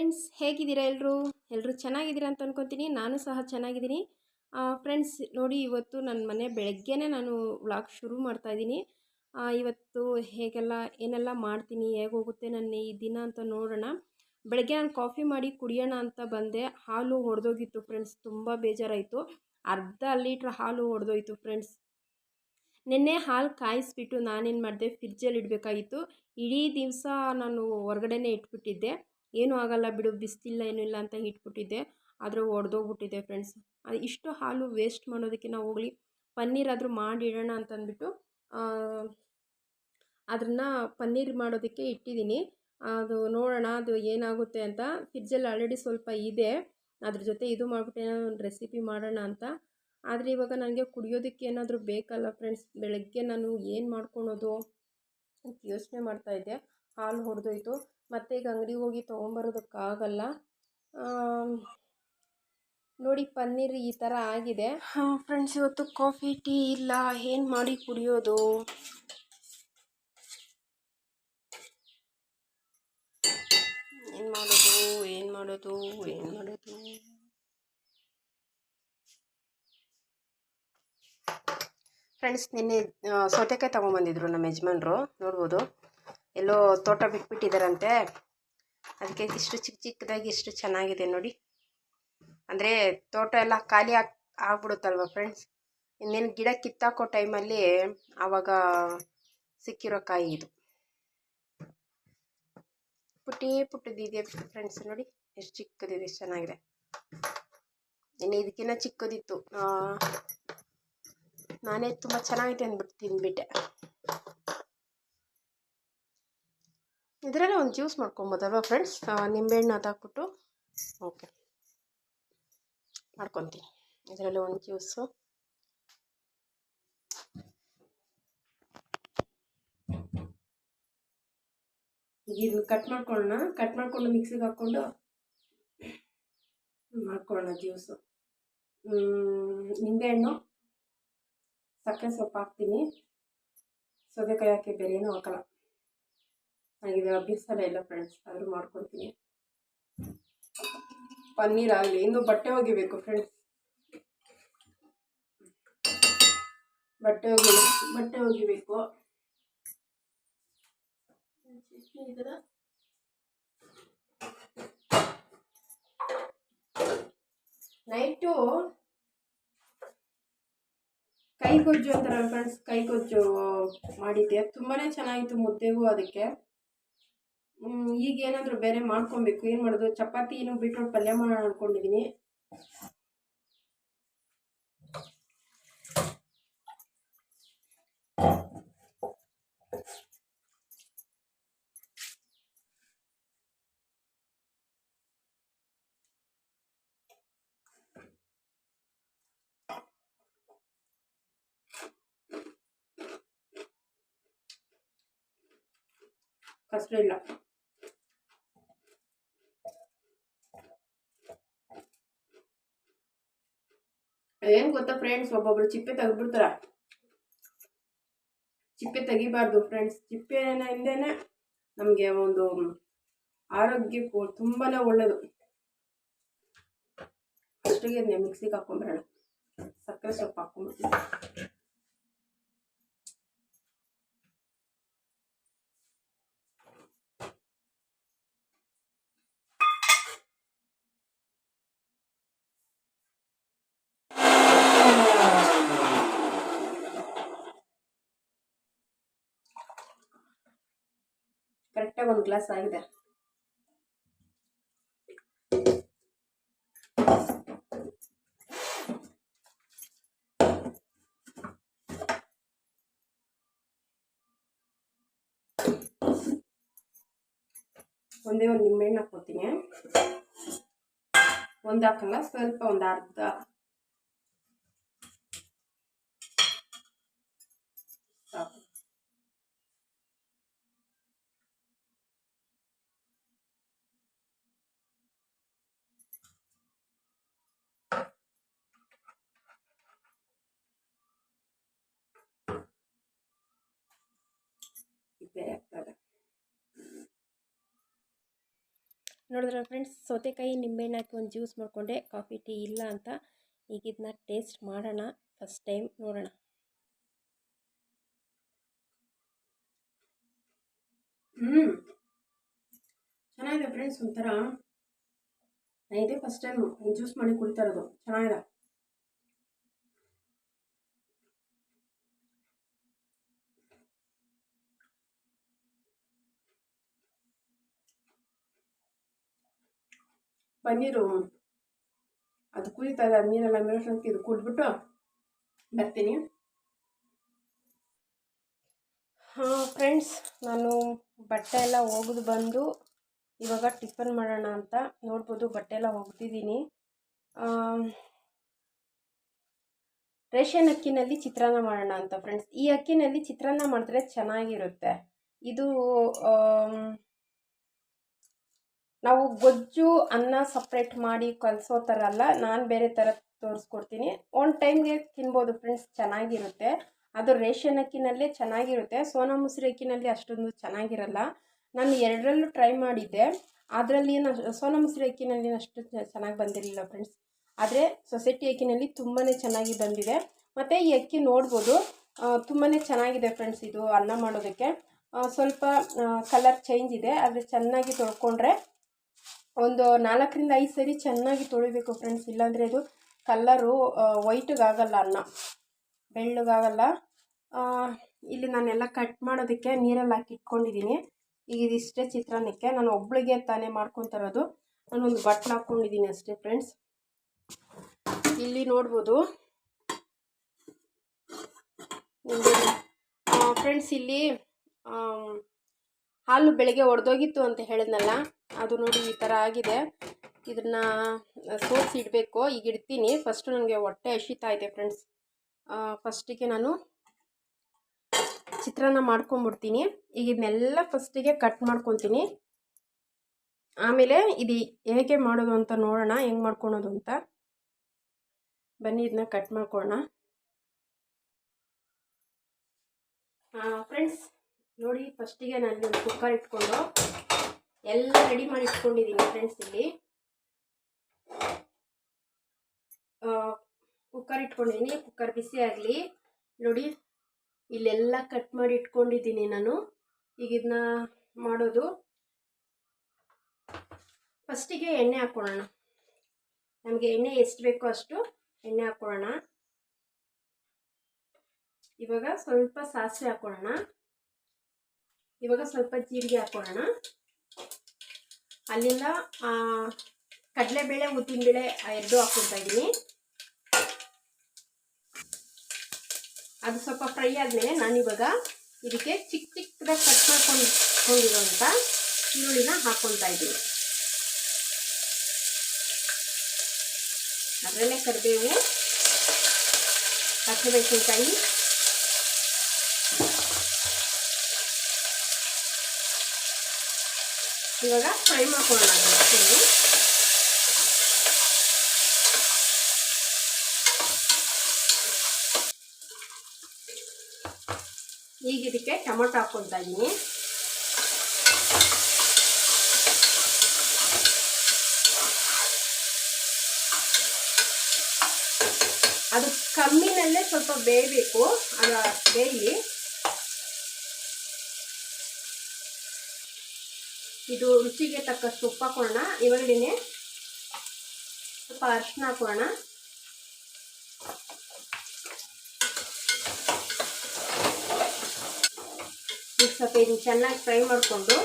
Friends, ಹೇಗಿದ್ದೀರಾ ಎಲ್ಲರೂ ಚೆನ್ನಾಗಿದ್ದೀರಾ ಅಂತ ಅನ್ಕೊತೀನಿ. ನಾನು ಸಹ ಚೆನ್ನಾಗಿದ್ದೀನಿ. ಫ್ರೆಂಡ್ಸ್ ನೋಡಿ, ಇವತ್ತು ನನ್ನ ಮನೆ ಬೆಳಗ್ಗೆನೇ ನಾನು ವ್ಲಾಗ್ ಶುರು ಮಾಡ್ತಾಯಿದ್ದೀನಿ. ಇವತ್ತು ಏನೆಲ್ಲ ಮಾಡ್ತೀನಿ, ಹೇಗೆ ಹೋಗುತ್ತೆ ನನ್ನ ಈ ದಿನ ಅಂತ ನೋಡೋಣ. ಬೆಳಗ್ಗೆ ನಾನು ಕಾಫಿ ಮಾಡಿ ಕುಡಿಯೋಣ ಅಂತ ಬಂದೆ. ಹಾಲು ಒಡೆದೋಗಿತ್ತು ಫ್ರೆಂಡ್ಸ್, ತುಂಬ ಬೇಜಾರಾಯಿತು. ಅರ್ಧ ಲೀಟ್ರ್ ಹಾಲು ಒಡೆದೋಯ್ತು ಫ್ರೆಂಡ್ಸ್. ನಿನ್ನೆ ಹಾಲು ಕಾಯಿಸ್ಬಿಟ್ಟು ನಾನೇನು ಮಾಡಿದೆ, ಫ್ರಿಜ್ಜಲ್ಲಿ ಇಡಬೇಕಾಗಿತ್ತು. ಇಡೀ ದಿವಸ ನಾನು ಹೊರಗಡೆನೇ ಇಟ್ಬಿಟ್ಟಿದ್ದೆ. ಏನೂ ಆಗಲ್ಲ ಬಿಡು, ಬಿಸ್ತಿಲ್ಲ ಏನೂ ಇಲ್ಲ ಅಂತ ಇಟ್ಬಿಟ್ಟಿದ್ದೆ. ಆದರೆ ಒಡೆದೋಗ್ಬಿಟ್ಟಿದೆ ಫ್ರೆಂಡ್ಸ್. ಇಷ್ಟು ಹಾಲು ವೇಸ್ಟ್ ಮಾಡೋದಕ್ಕೆ ನಾವು ಹೋಗಲಿ ಪನ್ನೀರಾದರೂ ಮಾಡಿಡೋಣ ಅಂತಂದ್ಬಿಟ್ಟು ಅದನ್ನು ಪನ್ನೀರ್ ಮಾಡೋದಕ್ಕೆ ಇಟ್ಟಿದ್ದೀನಿ. ಅದು ನೋಡೋಣ ಅದು ಏನಾಗುತ್ತೆ ಅಂತ. ಫ್ರಿಜ್ಜಲ್ಲಿ ಆಲ್ರೆಡಿ ಸ್ವಲ್ಪ ಇದೆ, ಅದ್ರ ಜೊತೆ ಇದು ಮಾಡಿಬಿಟ್ಟು ಏನಾದರೂ ಒಂದು ರೆಸಿಪಿ ಮಾಡೋಣ ಅಂತ. ಆದರೆ ಇವಾಗ ನನಗೆ ಕುಡಿಯೋದಕ್ಕೆ ಏನಾದರೂ ಬೇಕಲ್ಲ ಫ್ರೆಂಡ್ಸ್. ಬೆಳಗ್ಗೆ ನಾನು ಏನು ಮಾಡ್ಕೊಳೋದು ಅಂತ ಯೋಚನೆ ಮಾಡ್ತಾಯಿದ್ದೆ. ಹಾಲು ಹೊಡೆದೋಯ್ತು, ಮತ್ತು ಈಗ ಅಂಗಡಿಗೆ ಹೋಗಿ ತೊಗೊಂಬರೋದಕ್ಕಾಗಲ್ಲ. ನೋಡಿ, ಪನ್ನೀರ್ ಈ ಥರ ಆಗಿದೆ. ಫ್ರೆಂಡ್ಸ್, ಇವತ್ತು ಕಾಫಿ ಟೀ ಇಲ್ಲ, ಏನು ಮಾಡಿ ಕುಡಿಯೋದು? ಏನು ಮಾಡೋದು? ಫ್ರೆಂಡ್ಸ್, ನಿನ್ನೆ ಸೌತೆಕಾಯಿ ತೊಗೊಂಬಂದಿದ್ರು ನಮ್ಮ ಯಜಮಾನ್ರು. ನೋಡ್ಬೋದು, ಎಲ್ಲೋ ತೋಟ ಬಿಟ್ಬಿಟ್ಟಿದ್ದಾರಂತೆ. ಅದಕ್ಕೆ ಇಷ್ಟು ಚಿಕ್ಕದಾಗಿ ಇಷ್ಟು ಚೆನ್ನಾಗಿದೆ ನೋಡಿ. ಅಂದರೆ ತೋಟ ಎಲ್ಲ ಖಾಲಿ ಆಗ್ಬಿಡುತ್ತಲ್ವ ಫ್ರೆಂಡ್ಸ್. ಇನ್ನೇನು ಗಿಡ ಕಿತ್ತಾಕೋ ಟೈಮಲ್ಲಿ ಆವಾಗ ಸಿಕ್ಕಿರೋ ಕಾಯಿ ಇದು. ಪುಟ್ಟದಿದೆ ಫ್ರೆಂಡ್ಸ್, ನೋಡಿ ಎಷ್ಟು ಚಿಕ್ಕದಿದೆ, ಎಷ್ಟು ಚೆನ್ನಾಗಿದೆ. ಇನ್ನು ಇದಕ್ಕಿಂತ ಚಿಕ್ಕದಿತ್ತು, ನಾನೇ ತುಂಬ ಚೆನ್ನಾಗಿದೆ ಅಂದ್ಬಿಟ್ಟು ತಿಂದ್ಬಿಟ್ಟೆ. ಇದರಲ್ಲೇ ಒಂದು ಜ್ಯೂಸ್ ಮಾಡ್ಕೊಬೋದಲ್ವ ಫ್ರೆಂಡ್ಸ್? ನಿಂಬೆಹಣ್ಣು ಅದು ಹಾಕ್ಬಿಟ್ಟು ಓಕೆ ಮಾಡ್ಕೊತೀನಿ. ಇದರಲ್ಲಿ ಒಂದು ಜ್ಯೂಸು. ಇದನ್ನು ಕಟ್ ಮಾಡ್ಕೊಂಡು ಮಿಕ್ಸಿಗೆ ಹಾಕ್ಕೊಂಡು ಮಾಡ್ಕೊಳ್ಳೋಣ ಜ್ಯೂಸು. ನಿಂಬೆಹಣ್ಣು, ಸಕ್ಕರೆ ಸ್ವಲ್ಪ ಹಾಕ್ತೀನಿ. ಸೌತೆಕಾಯಿ ಹಾಕಿ ಬೇರೆ ಏನೂ ಹಾಕಲ್ಲ. ನನಗೆ ಅಭ್ಯಾಸ ಇಲ್ಲ ಫ್ರೆಂಡ್ಸ್, ಆದರೂ ಮಾಡ್ಕೊತೀನಿ. ಪನ್ನೀರ್ ಆಗಲಿ. ಇನ್ನು ಬಟ್ಟೆ ಒಗಿಬೇಕು ಫ್ರೆಂಡ್ಸ್. ಬಟ್ಟೆ ಒಗಿಬೇಕು. ನೈಟು ಕೈಗೊಜ್ಜು ಅಂತಾರಲ್ಲ ಫ್ರೆಂಡ್ಸ್, ಕೈಗೊಜ್ಜು ಮಾಡಿದ್ದೆ. ತುಂಬಾ ಚೆನ್ನಾಗಿತ್ತು ಮುದ್ದೆಗೂ ಅದಕ್ಕೆ. ಈಗ ಏನಾದರೂ ಬೇರೆ ಮಾಡ್ಕೊಬೇಕು. ಏನು ಮಾಡೋದು? ಚಪಾತಿನೂ ಬೀಟ್ರೋಟ್ ಪಲ್ಯ ಮಾಡೋಣ ಅಂದ್ಕೊಂಡಿದ್ದೀನಿ. ಕಷ್ಟ ಇಲ್ಲ. ಏನು ಗೊತ್ತಾ ಫ್ರೆಂಡ್ಸ್, ಒಬ್ಬೊಬ್ರು ಚಿಪ್ಪೆ ತೆಗೆದ್ಬಿಡ್ತಾರ. ಚಿಪ್ಪೆ ತೆಗಿಬಾರ್ದು ಫ್ರೆಂಡ್ಸ್. ಚಿಪ್ಪೆಯಿಂದನೇ ನಮಗೆ ಒಂದು ಆರೋಗ್ಯಕ್ಕೂ ತುಂಬಾ ಒಳ್ಳೆಯದು. ಅಷ್ಟಿಗೆ ಮಿಕ್ಸಿಗೆ ಹಾಕೊಂಡ್ಬಿಡೋಣ. ಸಕ್ಕರೆ ಸ್ವಲ್ಪ ಹಾಕೊಂಡ್ಬಿಡ್ತೀನಿ. ಕರೆಕ್ಟಾಗಿ ಒಂದು ಗ್ಲಾಸ್ ಆಗಿದೆ. ಒಂದೇ ಒಂದು ನಿಂಬೆಹಣ್ಣು ಹಾಕ್ಕೊತೀನಿ. ಒಂದು ಹಾಕಲ್ಲ, ಸ್ವಲ್ಪ ಒಂದು ಅರ್ಧ. ನೋಡಿದ್ರೆ ಫ್ರೆಂಡ್ಸ್, ಸೌತೆಕಾಯಿ ನಿಂಬೆಹಣ್ಣು ಹಾಕಿ ಒಂದು ಜ್ಯೂಸ್ ಮಾಡಿಕೊಂಡೆ, ಕಾಫಿ ಟೀ ಇಲ್ಲ ಅಂತ. ಈಗ ಇದನ್ನ ಟೇಸ್ಟ್ ಮಾಡೋಣ, ಫಸ್ಟ್ ಟೈಮ್ ನೋಡೋಣ. ಚೆನ್ನಾಗಿದೆ ಫ್ರೆಂಡ್ಸ್. ಒಂಥರ ಇದೇ ಫಸ್ಟ್ ಟೈಮ್ ಜ್ಯೂಸ್ ಮಾಡಿ ಕುಡಿತಾ ಇರೋದು. ಚೆನ್ನಾಗಿದೆ. ಪನ್ನೀರು ಅದು ಕುದೀತಾ ಇದೆ, ನೀರೆಲ್ಲ ಮೇಲ್ಸಂತ ಇದು ಕುಡಿದ್ಬಿಟ್ಟು ಬರ್ತೀನಿ. ಫ್ರೆಂಡ್ಸ್, ನಾನು ಬಟ್ಟೆ ಎಲ್ಲ ಒಗೆದು ಬಂದು ಇವಾಗ ಟಿಫನ್ ಮಾಡೋಣ ಅಂತ. ನೋಡ್ಬೋದು, ಬಟ್ಟೆ ಎಲ್ಲ ಒಗ್ದಿದ್ದೀನಿ. ರೇಷನ್ ಅಕ್ಕಿನಲ್ಲಿ ಚಿತ್ರಾನ್ನ ಮಾಡೋಣ ಅಂತ ಫ್ರೆಂಡ್ಸ್. ಈ ಅಕ್ಕಿನಲ್ಲಿ ಚಿತ್ರಾನ್ನ ಮಾಡಿದ್ರೆ ಚೆನ್ನಾಗಿರುತ್ತೆ. ಇದು ನಾವು ಗೊಜ್ಜು ಅನ್ನ ಸಪ್ರೇಟ್ ಮಾಡಿ ಕಲಿಸೋ ಥರ ಅಲ್ಲ, ನಾನು ಬೇರೆ ಥರ ತೋರಿಸ್ಕೊಡ್ತೀನಿ. ಒಂದು ಟೈಮ್ಗೆ ತಿನ್ಬೋದು ಫ್ರೆಂಡ್ಸ್, ಚೆನ್ನಾಗಿರುತ್ತೆ. ಅದು ರೇಷನ್ ಅಕ್ಕಿನಲ್ಲೇ ಚೆನ್ನಾಗಿರುತ್ತೆ. ಸೋನಾ ಮಸೂರಿ ಅಕ್ಕಿನಲ್ಲಿ ಅಷ್ಟೊಂದು ಚೆನ್ನಾಗಿರಲ್ಲ. ನಾನು ಎರಡರಲ್ಲೂ ಟ್ರೈ ಮಾಡಿದ್ದೆ. ಅದರಲ್ಲಿ ಸೋನಾ ಮಸೂರಿ ಅಕ್ಕಿನಲ್ಲಿ ಅಷ್ಟು ಚೆನ್ನಾಗಿ ಬಂದಿರಲಿಲ್ಲ ಫ್ರೆಂಡ್ಸ್. ಆದರೆ ಸೊಸೈಟಿ ಅಕ್ಕಿನಲ್ಲಿ ತುಂಬಾ ಚೆನ್ನಾಗಿ ಬಂದಿದೆ. ಮತ್ತು ಈ ಅಕ್ಕಿ ನೋಡ್ಬೋದು, ತುಂಬಾ ಚೆನ್ನಾಗಿದೆ ಫ್ರೆಂಡ್ಸ್. ಇದು ಅನ್ನ ಮಾಡೋದಕ್ಕೆ ಸ್ವಲ್ಪ ಕಲರ್ ಚೇಂಜ್ ಇದೆ. ಆದರೆ ಚೆನ್ನಾಗಿ ತೊಳ್ಕೊಂಡ್ರೆ ಒಂದು 4ರಿಂದ 5 ಸರಿ ಚೆನ್ನಾಗಿ ತೊಳಿಬೇಕು ಫ್ರೆಂಡ್ಸ್. ಇಲ್ಲಾಂದರೆ ಇದು ಕಲ್ಲರು ವೈಟಿಗಾಗಲ್ಲ, ಅನ್ನ ಬೆಳ್ಳಗಾಗಲ್ಲ. ಇಲ್ಲಿ ನಾನೆಲ್ಲ ಕಟ್ ಮಾಡೋದಕ್ಕೆ ನೀರಲ್ಲಿ ಹಾಕಿ ಇಟ್ಕೊಂಡಿದ್ದೀನಿ. ಈಗ ಇದಿಷ್ಟೇ ಚಿತ್ರಾನ್ನಕ್ಕೆ. ನಾನು ಒಬ್ಳಿಗೆ ತಾನೇ ಮಾಡ್ಕೊತಿರೋದು. ನಾನೊಂದು ಬಟ್ಲು ಹಾಕ್ಕೊಂಡಿದ್ದೀನಿ ಅಷ್ಟೇ ಫ್ರೆಂಡ್ಸ್. ಇಲ್ಲಿ ನೋಡ್ಬೋದು ಫ್ರೆಂಡ್ಸ್, ಇಲ್ಲಿ ಹಾಲು ಬೆಳಗ್ಗೆ ಒಡೆದೋಗಿತ್ತು ಅಂತ ಹೇಳಿದ್ನಲ್ಲ, ಅದು ನೋಡಿ ಈ ಥರ ಆಗಿದೆ. ಇದನ್ನು ಸೋಸಿ ಇಡಬೇಕು. ಈಗ ಇಡ್ತೀನಿ. ಫಸ್ಟು ನನಗೆ ಹೊಟ್ಟೆ ಹಸಿತಾ ಇದೆ ಫ್ರೆಂಡ್ಸ್. ಫಸ್ಟಿಗೆ ನಾನು ಚಿತ್ರಾನ್ನ ಮಾಡ್ಕೊಂಬಿಡ್ತೀನಿ. ಈಗ ಇದನ್ನೆಲ್ಲ ಫಸ್ಟಿಗೆ ಕಟ್ ಮಾಡ್ಕೊತೀನಿ. ಆಮೇಲೆ ಇದು ಹೇಗೆ ಮಾಡೋದು ಅಂತ ನೋಡೋಣ, ಹೆಂಗೆ ಮಾಡ್ಕೊಳೋದು ಅಂತ. ಬನ್ನಿ, ಇದನ್ನ ಕಟ್ ಮಾಡ್ಕೊಳ್ಳೋಣ. ಫ್ರೆಂಡ್ಸ್ ನೋಡಿ, ಫಸ್ಟಿಗೆ ನಾನು ಒಂದು ಕುಕ್ಕರ್ ಇಟ್ಕೊಂಡು ಎಲ್ಲ ರೆಡಿ ಮಾಡಿ ಇಟ್ಕೊಂಡಿದ್ದೀನಿ ಫ್ರೆಂಡ್ಸ್. ಇಲ್ಲಿ ಕುಕ್ಕರ್ ಇಟ್ಕೊಂಡಿದ್ದೀನಿ. ಕುಕ್ಕರ್ ಬಿಸಿ ಆಗಲಿ. ನೋಡಿ, ಇಲ್ಲೆಲ್ಲ ಕಟ್ ಮಾಡಿ ಇಟ್ಕೊಂಡಿದ್ದೀನಿ ನಾನು. ಈಗ ಇದನ್ನ ಮಾಡೋದು. ಫಸ್ಟಿಗೆ ಎಣ್ಣೆ ಹಾಕ್ಕೊಳ್ಳೋಣ. ನಮಗೆ ಎಣ್ಣೆ ಎಷ್ಟು ಬೇಕೋ ಅಷ್ಟು ಎಣ್ಣೆ ಹಾಕ್ಕೊಳ್ಳೋಣ. ಇವಾಗ ಸ್ವಲ್ಪ ಸಾಸಿವೆ ಹಾಕ್ಕೊಳ್ಳೋಣ. ಇವಾಗ ಸ್ವಲ್ಪ ಜೀರಿಗೆ ಹಾಕ್ಕೊಳ್ಳೋಣ. ಅಲ್ಲಿಂದ ಕಡಲೆಬೇಳೆ, ಉದ್ದಿನಬೇಳೆ ಎರಡೂ ಹಾಕ್ಕೊಳ್ತಾ ಇದ್ದೀನಿ. ಅದು ಸ್ವಲ್ಪ ಫ್ರೈ ಆದಮೇಲೆ ನಾನಿವಾಗ ಇದಕ್ಕೆ ಚಿಕ್ಕ ಚಿಕ್ಕದಾಗಿ ಕಟ್ ಮಾಡ್ಕೊಂಡಿರೋಂಥ ಈರುಳ್ಳಿನ ಹಾಕ್ಕೊಳ್ತಾ ಇದ್ದೀನಿ. ಅದರಲ್ಲೇ ಕರಿಬೇವು, ಹಸಿಮೆಣಸಿನಕಾಯಿ, ಇವಾಗ ಫ್ರೈ ಮಾಡ್ಕೊಳ್ಳೋಣ. ಈಗ ಇದಕ್ಕೆ ಟೊಮೊಟೊ ಹಾಕ್ಕೊಳ್ತಾ ಇದ್ದೀನಿ. ಅದು ಕಮ್ಮಿನಲ್ಲೇ ಸ್ವಲ್ಪ ಬೇಯಬೇಕು. ಅದು ಬೇಯಲಿ. ಇದು ರುಚಿಗೆ ತಕ್ಕಷ್ಟು ಉಪ್ಪು ಹಾಕೋಣ. ಇವಾಗಲೇ ಸ್ವಲ್ಪ ಅರಿಶಿನ ಹಾಕೋಣ. ಈಗ ಸ್ವಲ್ಪ ಇದನ್ನು ಚೆನ್ನಾಗಿ ಫ್ರೈ ಮಾಡಿಕೊಂಡು,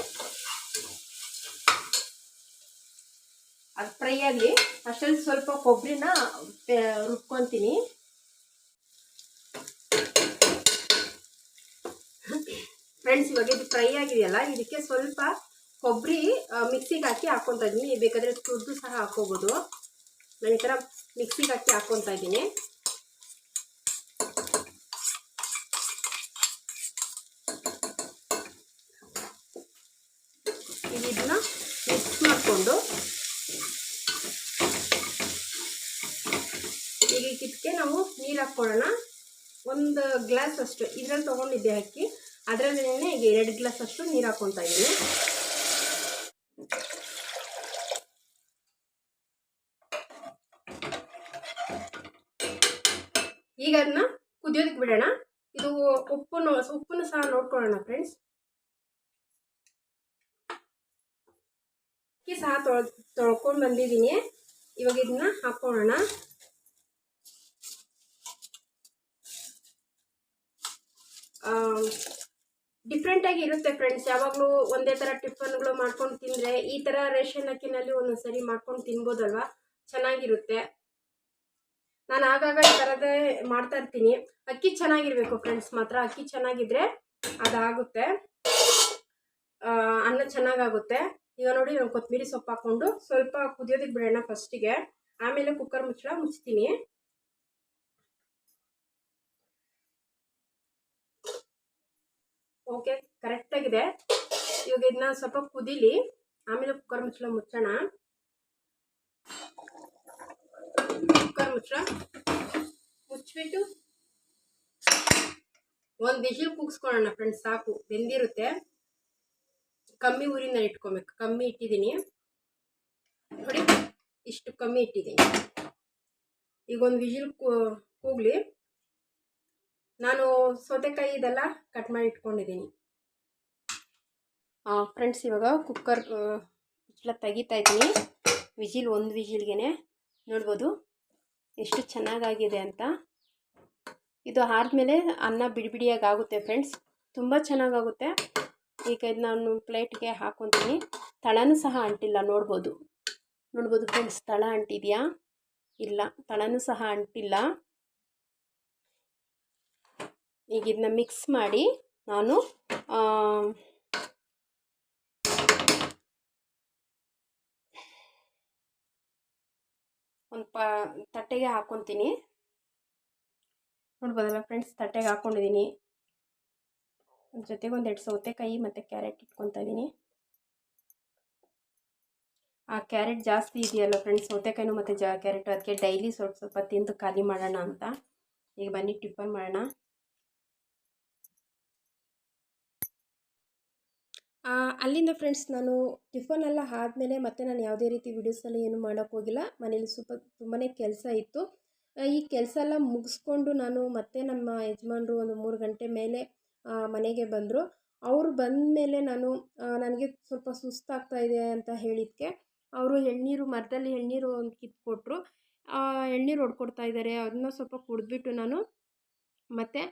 ಅದು ಫ್ರೈ ಆಗಲಿ. ಅಷ್ಟರಲ್ಲಿ ಸ್ವಲ್ಪ ಕೊಬ್ಬರಿನ ರುಬ್ಕೊತೀನಿ. ಫ್ರೆಂಡ್ಸ್, ಇವಾಗ ಇದು ಫ್ರೈ ಆಗಿದೆಯಲ್ಲ, ಇದಕ್ಕೆ ಸ್ವಲ್ಪ ಕೊಬ್ಬರಿ ಮಿಕ್ಸಿಗೆ ಹಾಕಿ ಹಾಕ್ಕೊತಾ ಇದ್ದೀನಿ. ಬೇಕಾದರೆ ತುರಿದು ಸಹ ಹಾಕ್ಕೋಬೋದು. ನಾನು ಈ ಥರ ಮಿಕ್ಸಿಗೆ ಹಾಕಿ ಹಾಕ್ಕೊತಾ ಇದ್ದೀನಿ. ಈಗ ಇದನ್ನ ಮಿಕ್ಸ್ ಮಾಡಿಕೊಂಡು, ಈಗ ಇದಕ್ಕೆ ನಾವು ನೀರು ಹಾಕ್ಕೊಳ್ಳೋಣ. ಒಂದು ಗ್ಲಾಸ್ ಅಷ್ಟು ಇದರಲ್ಲಿ ತೊಗೊಂಡಿದ್ದೆ ಅಕ್ಕಿ, ಅದರಲ್ಲೇ ಈಗ 2 ಗ್ಲಾಸ್ ಅಷ್ಟು ನೀರು ಹಾಕ್ಕೊತಾ ಇದ್ದೀನಿ. ಈಗ ಅದನ್ನ ಕುದಿಯೋದಕ್ಕೆ ಬಿಡೋಣ. ಇದು ಉಪ್ಪನ್ನು ಸಹ ನೋಡ್ಕೊಳ್ಳೋಣ ಫ್ರೆಂಡ್ಸ್. ಅಕ್ಕಿ ಸಹ ತೊಳ್ಕೊಂಡು ಬಂದಿದ್ದೀನಿ. ಇವಾಗ ಇದನ್ನ ಹಾಕೊಳ್ಳೋಣ. ಡಿಫ್ರೆಂಟಾಗಿ ಇರುತ್ತೆ ಫ್ರೆಂಡ್ಸ್. ಯಾವಾಗಲೂ ಒಂದೇ ಥರ ಟಿಫನ್ಗಳು ಮಾಡ್ಕೊಂಡು ತಿಂದರೆ ಈ ಥರ ರೇಷನ್ ಅಕ್ಕಿನಲ್ಲಿ ಒಂದೊಂದ್ಸರಿ ಮಾಡ್ಕೊಂಡು ತಿನ್ಬೋದಲ್ವಾ, ಚೆನ್ನಾಗಿರುತ್ತೆ. ನಾನು ಆಗಾಗ ಈ ಥರದೇ ಮಾಡ್ತಾ ಇರ್ತೀನಿ. ಅಕ್ಕಿ ಚೆನ್ನಾಗಿರ್ಬೇಕು ಫ್ರೆಂಡ್ಸ್. ಮಾತ್ರ ಅಕ್ಕಿ ಚೆನ್ನಾಗಿದ್ರೆ ಅದಾಗುತ್ತೆ, ಅನ್ನ ಚೆನ್ನಾಗಾಗುತ್ತೆ. ಈಗ ನೋಡಿ ನಾನು ಕೊತ್ತಂಬರಿ ಸೊಪ್ಪು ಹಾಕ್ಕೊಂಡು ಸ್ವಲ್ಪ ಕುದಿಯೋದಕ್ಕೆ ಬಿಡೋಣ ಫಸ್ಟಿಗೆ. ಆಮೇಲೆ ಕುಕ್ಕರ್ ಮುಚ್ತೀನಿ. ಓಕೆ, ಕರೆಕ್ಟಾಗಿದೆ. ಇವಾಗ ಇದನ್ನ ಸ್ವಲ್ಪ ಕುದೀಲಿ, ಆಮೇಲೆ ಕುಕ್ಕರ್ ಮುಚ್ಚೋಣ. ಕುಕ್ಕರ್ ಮುಚ್ಚಿಬಿಟ್ಟು ಒಂದು ವಿಷಲ್ ಕೂಗಿಸ್ಕೊಳ್ಳೋಣ ಫ್ರೆಂಡ್ಸ್. ಸಾಕು, ಬೆಂದಿರುತ್ತೆ. ಕಮ್ಮಿ ಊರಿನ ಇಟ್ಕೊಬೇಕು. ಕಮ್ಮಿ ಇಟ್ಟಿದ್ದೀನಿ ನೋಡಿ, ಇಷ್ಟು ಕಮ್ಮಿ ಇಟ್ಟಿದ್ದೀನಿ. ಈಗ ಒಂದು ವಿಷಲ್ ಕೂಗಲಿ. ನಾನು ಸೌತೆಕಾಯಿ ಇದೆಲ್ಲ ಕಟ್ ಮಾಡಿ ಇಟ್ಕೊಂಡಿದ್ದೀನಿ ಫ್ರೆಂಡ್ಸ್. ಇವಾಗ ಕುಕ್ಕರ್ ಮುಚ್ಚಳ ತೆಗಿತಾ ಇದ್ದೀನಿ. ಒಂದು ವಿಜಿಲ್ಗೆ ನೋಡ್ಬೋದು ಎಷ್ಟು ಚೆನ್ನಾಗಾಗಿದೆ ಅಂತ. ಇದು ಆದಮೇಲೆ ಅನ್ನ ಬಿಡಿಯಾಗಿ ಆಗುತ್ತೆ ಫ್ರೆಂಡ್ಸ್, ತುಂಬ ಚೆನ್ನಾಗಾಗುತ್ತೆ. ಈಗ ಇದು ನಾನು ಪ್ಲೇಟ್ಗೆ ಹಾಕ್ಕೊತೀನಿ. ತಳನೂ ಸಹ ಅಂಟಿಲ್ಲ, ನೋಡ್ಬೋದು ಫ್ರೆಂಡ್ಸ್. ತಳ ಅಂಟಿದೆಯಾ? ಇಲ್ಲ, ತಳನೂ ಸಹ ಅಂಟಿಲ್ಲ. ಈಗ ಇದನ್ನ ಮಿಕ್ಸ್ ಮಾಡಿ ನಾನು ಒಂದು ತಟ್ಟೆಗೆ ಹಾಕ್ಕೊತೀನಿ. ನೋಡ್ಬೋದಲ್ಲ ಫ್ರೆಂಡ್ಸ್, ತಟ್ಟೆಗೆ ಹಾಕ್ಕೊಂಡಿದ್ದೀನಿ. ಜೊತೆಗೆ ಒಂದೆರಡು ಸೌತೆಕಾಯಿ ಮತ್ತು ಕ್ಯಾರೆಟ್ ಇಟ್ಕೊತಾ ಇದ್ದೀನಿ. ಆ ಕ್ಯಾರೆಟ್ ಜಾಸ್ತಿ ಇದೆಯಲ್ಲ ಫ್ರೆಂಡ್ಸ್, ಸೌತೆಕಾಯಿನೂ ಮತ್ತು ಕ್ಯಾರೆಟು, ಅದಕ್ಕೆ ಡೈಲಿ ಸ್ವಲ್ಪ ಸ್ವಲ್ಪ ತಿಂದು ಖಾಲಿ ಮಾಡೋಣ ಅಂತ. ಈಗ ಬನ್ನಿ ಟಿಫನ್ ಮಾಡೋಣ. ಅಲ್ಲಿಂದ ಫ್ರೆಂಡ್ಸ್ ನಾನು ಟಿಫನ್ ಎಲ್ಲ ಆದಮೇಲೆ ಮತ್ತೆ ನಾನು ಯಾವುದೇ ರೀತಿ ವೀಡಿಯೋಸಲ್ಲಿ ಏನು ಮಾಡೋಕ್ಕೆ ಹೋಗಿಲ್ಲ. ಮನೇಲಿ ತುಂಬಾ ಕೆಲಸ ಇತ್ತು. ಈ ಕೆಲಸ ಎಲ್ಲ ಮುಗಿಸ್ಕೊಂಡು ನಾನು ಮತ್ತೆ ನಮ್ಮ ಯಜಮಾನರು ಒಂದು 3 ಗಂಟೆ ಮೇಲೆ ಮನೆಗೆ ಬಂದರು. ಅವರು ಬಂದ ಮೇಲೆ ನನಗೆ ಸ್ವಲ್ಪ ಸುಸ್ತಾಗ್ತಾ ಇದೆ ಅಂತ ಹೇಳಿದ್ದಕ್ಕೆ ಅವರು ಮರದಲ್ಲಿ ಎಳ್ನೀರು ಒಂದು ಕಿತ್ಕೊಟ್ರು. ಎಳ್ನೀರು ಹೊಡ್ಕೊಡ್ತಾ ಇದ್ದಾರೆ. ಅದನ್ನ ಸ್ವಲ್ಪ ಕುಡಿದ್ಬಿಟ್ಟು ನಾನು ಮತ್ತು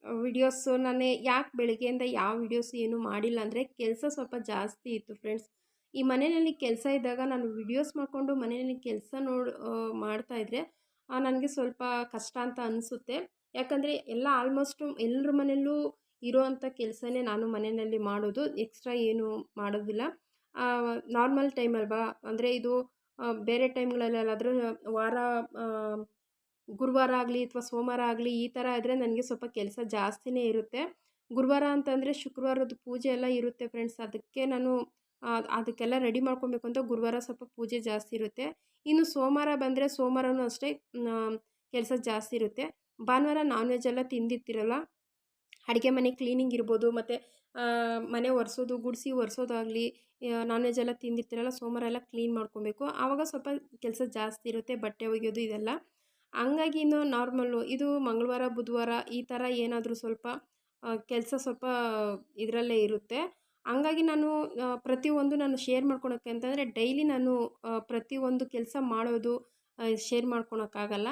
ವಿಡಿಯೋಸು ನಾನು ಯಾಕೆ ಬೆಳಗ್ಗೆಯಿಂದ ಯಾವ ವಿಡಿಯೋಸ್ ಏನೂ ಮಾಡಿಲ್ಲ ಅಂದರೆ ಕೆಲಸ ಸ್ವಲ್ಪ ಜಾಸ್ತಿ ಇತ್ತು ಫ್ರೆಂಡ್ಸ್. ಈ ಮನೆಯಲ್ಲಿ ಕೆಲಸ ಇದ್ದಾಗ ನಾನು ವಿಡಿಯೋಸ್ ಮಾಡಿಕೊಂಡು ಮನೆಯಲ್ಲಿ ಕೆಲಸ ಮಾಡ್ತಾಯಿದ್ರೆ ನನಗೆ ಸ್ವಲ್ಪ ಕಷ್ಟ ಅಂತ ಅನಿಸುತ್ತೆ. ಯಾಕಂದರೆ ಎಲ್ಲ ಆಲ್ಮೋಸ್ಟು ಎಲ್ಲರ ಮನೆಯಲ್ಲೂ ಇರೋವಂಥ ಕೆಲಸನೇ ನಾನು ಮನೆಯಲ್ಲಿ ಮಾಡೋದು. ಎಕ್ಸ್ಟ್ರಾ ಏನು ಮಾಡೋದಿಲ್ಲ. ನಾರ್ಮಲ್ ಟೈಮ್ ಅಲ್ವಾ, ಅಂದರೆ ಇದು ಬೇರೆ ಟೈಮ್ಗಳಲ್ಲಾದರೂ ವಾರ ಗುರುವಾರ ಆಗಲಿ ಅಥವಾ ಸೋಮವಾರ ಆಗಲಿ ಈ ಥರ ಇದ್ದರೆ ನನಗೆ ಸ್ವಲ್ಪ ಕೆಲಸ ಜಾಸ್ತಿನೇ ಇರುತ್ತೆ. ಗುರುವಾರ ಅಂತಂದರೆ ಶುಕ್ರವಾರದ ಪೂಜೆ ಎಲ್ಲ ಇರುತ್ತೆ ಫ್ರೆಂಡ್ಸ್. ಅದಕ್ಕೆ ನಾನು ಅದಕ್ಕೆಲ್ಲ ರೆಡಿ ಮಾಡ್ಕೊಬೇಕು ಅಂತ ಗುರುವಾರ ಸ್ವಲ್ಪ ಪೂಜೆ ಜಾಸ್ತಿ ಇರುತ್ತೆ. ಇನ್ನು ಸೋಮವಾರ ಬಂದರೆ ಸೋಮವಾರನೂ ಅಷ್ಟೇ ಕೆಲಸ ಜಾಸ್ತಿ ಇರುತ್ತೆ. ಭಾನುವಾರ ನಾನ್ ವೆಜ್ ಎಲ್ಲ ತಿಂದಿರ್ತಿರಲ್ಲ, ಅಡುಗೆ ಮನೆ ಕ್ಲೀನಿಂಗ್ ಇರ್ಬೋದು, ಮತ್ತು ಮನೆ ಒರೆಸೋದು, ಗುಡಿಸಿ ಒರೆಸೋದಾಗಲಿ, ನಾನ್ ವೆಜ್ ಎಲ್ಲ ತಿಂದಿರ್ತಿರಲ್ಲ, ಸೋಮವಾರ ಎಲ್ಲ ಕ್ಲೀನ್ ಮಾಡ್ಕೊಬೇಕು. ಆವಾಗ ಸ್ವಲ್ಪ ಕೆಲಸ ಜಾಸ್ತಿ ಇರುತ್ತೆ, ಬಟ್ಟೆ ಒಗೆಯೋದು ಇದೆಲ್ಲ. ಹಂಗಾಗಿ ಇನ್ನು ನಾರ್ಮಲ್ಲು ಇದು ಮಂಗಳವಾರ ಬುಧವಾರ ಈ ಥರ ಏನಾದರೂ ಸ್ವಲ್ಪ ಕೆಲಸ ಸ್ವಲ್ಪ ಇದರಲ್ಲೇ ಇರುತ್ತೆ. ಹಂಗಾಗಿ ನಾನು ಪ್ರತಿಯೊಂದು ನಾನು ಶೇರ್ ಮಾಡ್ಕೊಳಕ್ಕೆ ಅಂತಂದರೆ ಡೈಲಿ ನಾನು ಪ್ರತಿಯೊಂದು ಕೆಲಸ ಮಾಡೋದು ಶೇರ್ ಮಾಡ್ಕೊಳಕ್ಕಾಗಲ್ಲ.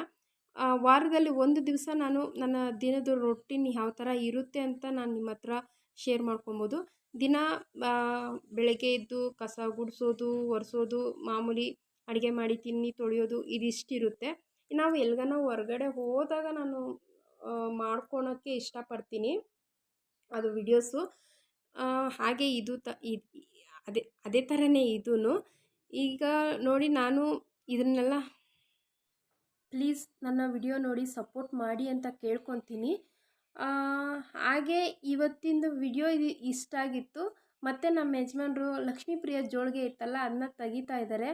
ವಾರದಲ್ಲಿ ಒಂದು ದಿವಸ ನಾನು ನನ್ನ ದಿನದ ರೊಟೀನ್ ಯಾವ ಥರ ಇರುತ್ತೆ ಅಂತ ನಾನು ನಿಮ್ಮ ಹತ್ರ ಶೇರ್ ಮಾಡ್ಕೊಬೋದು. ದಿನ ಬೆಳಗ್ಗೆ ಎದ್ದು ಕಸ ಗುಡಿಸೋದು, ಒರೆಸೋದು, ಮಾಮೂಲಿ ಅಡುಗೆ ಮಾಡಿ ತಿನ್ನಿ ತೊಳೆಯೋದು ಇದಿಷ್ಟಿರುತ್ತೆ. ನಾವು ಎಲ್ಗಾನ ಹೊರ್ಗಡೆ ಹೋದಾಗ ನಾನು ಮಾಡ್ಕೊಳಕ್ಕೆ ಇಷ್ಟಪಡ್ತೀನಿ ಅದು ವಿಡಿಯೋಸು. ಹಾಗೆ ಇದು ಅದೇ ಥರನೇ ಇದೂ. ಈಗ ನೋಡಿ ನಾನು ಇದನ್ನೆಲ್ಲ ಪ್ಲೀಸ್ ನನ್ನ ವಿಡಿಯೋ ನೋಡಿ ಸಪೋರ್ಟ್ ಮಾಡಿ ಅಂತ ಕೇಳ್ಕೊತೀನಿ. ಹಾಗೆ ಇವತ್ತಿಂದು ವಿಡಿಯೋ ಇಷ್ಟ ಆಗಿತ್ತು. ಮತ್ತು ನಮ್ಮ ಯಜಮಾನ್ರು ಲಕ್ಷ್ಮೀಪ್ರಿಯ ಜೋಳಿಗೆ ಇತ್ತಲ್ಲ ಅದನ್ನ ತೆಗಿತಾ ಇದ್ದಾರೆ.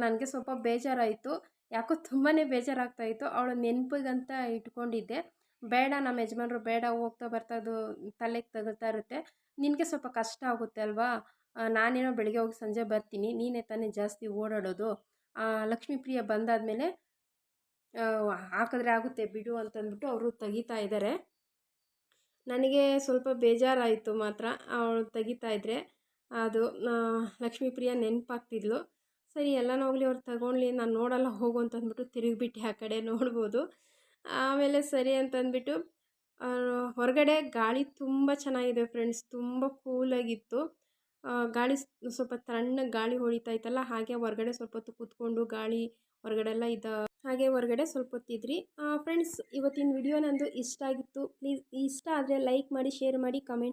ನನಗೆ ಸ್ವಲ್ಪ ಬೇಜಾರಾಯಿತು, ಯಾಕೋ ತುಂಬಾ ಬೇಜಾರಾಗ್ತಾಯಿತ್ತು. ಅವಳ ನೆನಪಿಗಂತ ಇಟ್ಕೊಂಡಿದ್ದೆ. ಬೇಡ, ನಮ್ಮ ಯಜಮಾನ್ರು ಬೇಡ, ಹೋಗ್ತಾ ಬರ್ತಾ ಅದು ತಲೆಗೆ ತಗುಲ್ತಾ ಇರುತ್ತೆ, ನಿನಗೆ ಸ್ವಲ್ಪ ಕಷ್ಟ ಆಗುತ್ತೆ ಅಲ್ವಾ, ನಾನೇನೋ ಬೆಳಗ್ಗೆ ಹೋಗಿ ಸಂಜೆ ಬರ್ತೀನಿ, ನೀನೇ ತಾನೇ ಜಾಸ್ತಿ ಓಡಾಡೋದು. ಲಕ್ಷ್ಮೀಪ್ರಿಯ ಬಂದಾದಮೇಲೆ ಹಾಕಿದ್ರೆ ಆಗುತ್ತೆ ಬಿಡು ಅಂತಂದ್ಬಿಟ್ಟು ಅವರು ತೆಗಿತಾ ಇದ್ದಾರೆ. ನನಗೆ ಸ್ವಲ್ಪ ಬೇಜಾರಾಯಿತು ಮಾತ್ರ ಅವಳು ತೆಗಿತಾ ಇದ್ದರೆ. ಅದು ಲಕ್ಷ್ಮೀಪ್ರಿಯ ನೆನಪಾಗ್ತಿದ್ಲು. ಸರಿ ಎಲ್ಲನೂ ಹೋಗಲಿ, ಅವ್ರು ತಗೊಳ್ಳಿ, ನಾನು ನೋಡಲ್ಲ ಹೋಗು ಅಂತಂದ್ಬಿಟ್ಟು ತಿರುಗಿಬಿಟ್ಟು ಆ ಕಡೆ ನೋಡ್ಬೋದು. ಆಮೇಲೆ ಸರಿ ಅಂತಂದ್ಬಿಟ್ಟು ಹೊರಗಡೆ ಗಾಳಿ ತುಂಬ ಚೆನ್ನಾಗಿದೆ ಫ್ರೆಂಡ್ಸ್, ತುಂಬ ಕೂಲಾಗಿತ್ತು. ಗಾಳಿ ಸ್ವಲ್ಪ ತಣ್ಣಗೆ ಗಾಳಿ ಹೊಡಿತಾ ಇತ್ತಲ್ಲ, ಹಾಗೆ ಹೊರಗಡೆ ಸ್ವಲ್ಪ ಹೊತ್ತು ಕೂತ್ಕೊಂಡು ಗಾಳಿ ಹೊರಗಡೆ ಎಲ್ಲ ಹಾಗೆ ಹೊರಗಡೆ ಸ್ವಲ್ಪ ಹೊತ್ತಿದ್ರಿ. ಫ್ರೆಂಡ್ಸ್, ಇವತ್ತಿನ ವಿಡಿಯೋ ನಂದು ಇಷ್ಟ ಆಗಿತ್ತು. ಪ್ಲೀಸ್ ಇಷ್ಟ ಆದರೆ ಲೈಕ್ ಮಾಡಿ, ಶೇರ್ ಮಾಡಿ, ಕಮೆಂಟ್